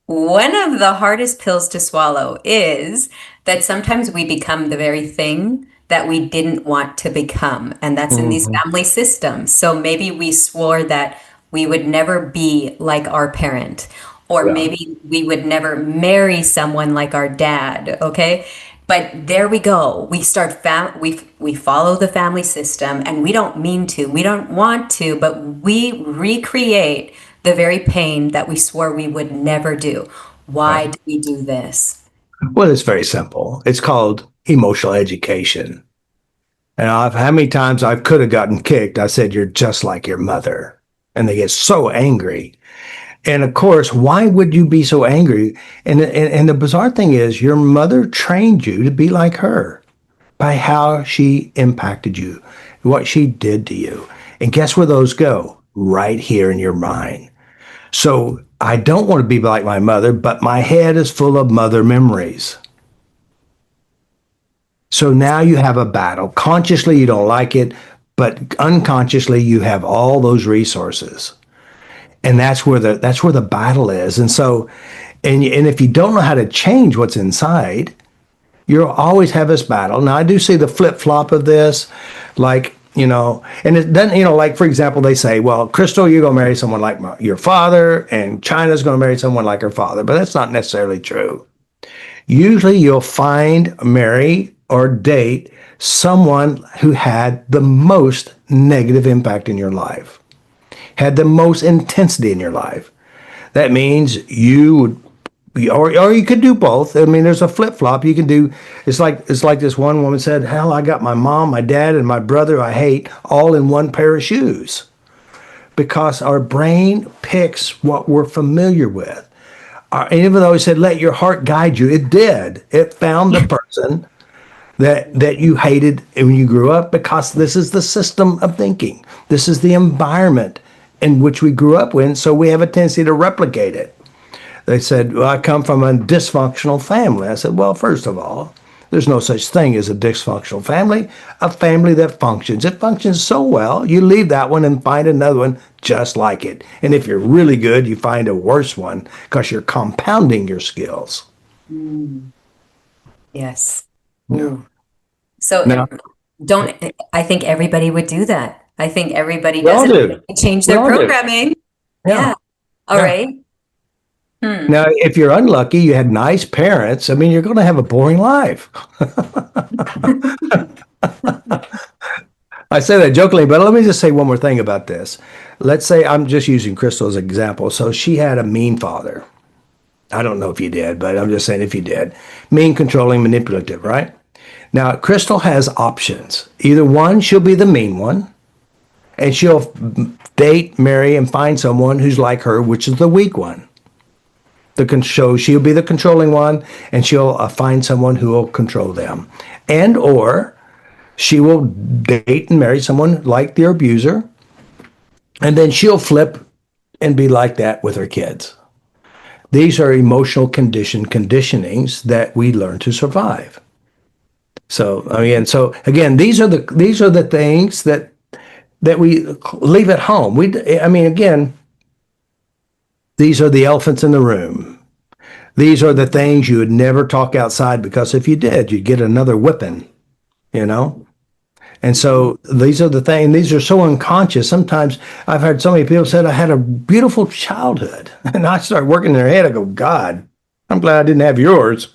One of the hardest pills to swallow is that sometimes we become the very thing that we didn't want to become, and that's in these Hmm. family systems. So maybe we swore that we would never be like our parent, or Yeah. maybe we would never marry someone like our dad, okay? But there we go. We follow the family system and we don't mean to. We don't want to, but we recreate the very pain that we swore we would never do. Yeah. Why do we do this? Well, it's very simple. It's called emotional education. And how many times I could have gotten kicked, I said, "You're just like your mother." And they get so angry. And of course, why would you be so angry? And the bizarre thing is, your mother trained you to be like her by how she impacted you, what she did to you. And guess where those go? Right here in your mind. So I don't want to be like my mother, but my head is full of mother memories. So now you have a battle. Consciously, you don't like it, but unconsciously, you have all those resources, and that's where the battle is. And so, and if you don't know how to change what's inside, you'll always have this battle. Now, I do see the flip flop of this, like, and it doesn't, like, for example, they say, well, Crystal, you're going to marry someone like your father, and China's going to marry someone like her father. But that's not necessarily true. Usually you'll find, marry, or date someone who had the most negative impact in your life, had the most intensity in your life. That means you would or you could do both. I mean, there's a flip flop. You can do. It's like this one woman said, "Hell, I got my mom, my dad, and my brother I hate all in one pair of shoes," because our brain picks what we're familiar with. Even though he said, "Let your heart guide you," it did. It found the person that you hated when you grew up, because this is the system of thinking. This is the environment in which we grew up in. So we have a tendency to replicate it. They said, well, I come from a dysfunctional family. I said, well, first of all, there's no such thing as a dysfunctional family, a family that functions. It functions so well, you leave that one and find another one just like it. And if you're really good, you find a worse one because you're compounding your skills. Mm, yes. Yeah. Ooh. So Now, don't I think everybody would do that. I think everybody we does all it. do. They change We their all do. programming. Yeah. Yeah. All Yeah. right. Hmm. Now, if you're unlucky, you had nice parents, I mean, you're going to have a boring life. I say that jokingly, but let me just say one more thing about this. Let's say I'm just using Crystal as an example. So she had a mean father. I don't know if you did, but I'm just saying if you did. Mean, controlling, manipulative, right? Now, Crystal has options. Either one, she'll be the mean one, and she'll date, marry, and find someone who's like her, which is the weak one. So she'll be the controlling one, and she'll find someone who will control them. And or she will date and marry someone like their abuser, and then she'll flip and be like that with her kids. These are emotional conditionings that we learn to survive. So I mean, so again, these are the things that we leave at home. I mean, again, these are the elephants in the room. These are the things you would never talk outside, because if you did, you'd get another whipping, you know? And so these are the things, these are so unconscious. Sometimes I've heard so many people said I had a beautiful childhood. And I start working in their head. I go, God, I'm glad I didn't have yours.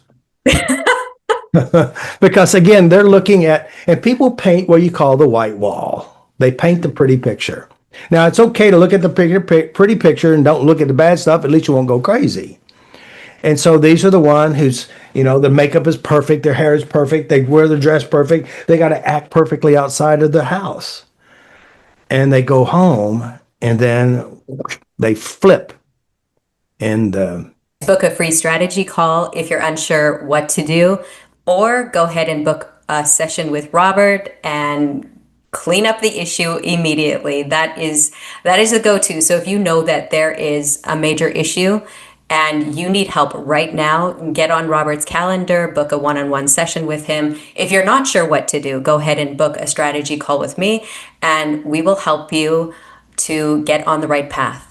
Because again, they're looking at, and people paint what you call the white wall. They paint the pretty picture. Now, it's okay to look at the pretty picture and don't look at the bad stuff. At least you won't go crazy. And so these are the one who's, their makeup is perfect, their hair is perfect, they wear their dress perfect, they got to act perfectly outside of the house. And they go home and then they flip. And Book a free strategy call if you're unsure what to do, or go ahead and book a session with Robert and clean up the issue immediately. That is the go-to. So if you know that there is a major issue and you need help right now, get on Robert's calendar, book a one-on-one session with him. If you're not sure what to do, go ahead and book a strategy call with me, and we will help you to get on the right path.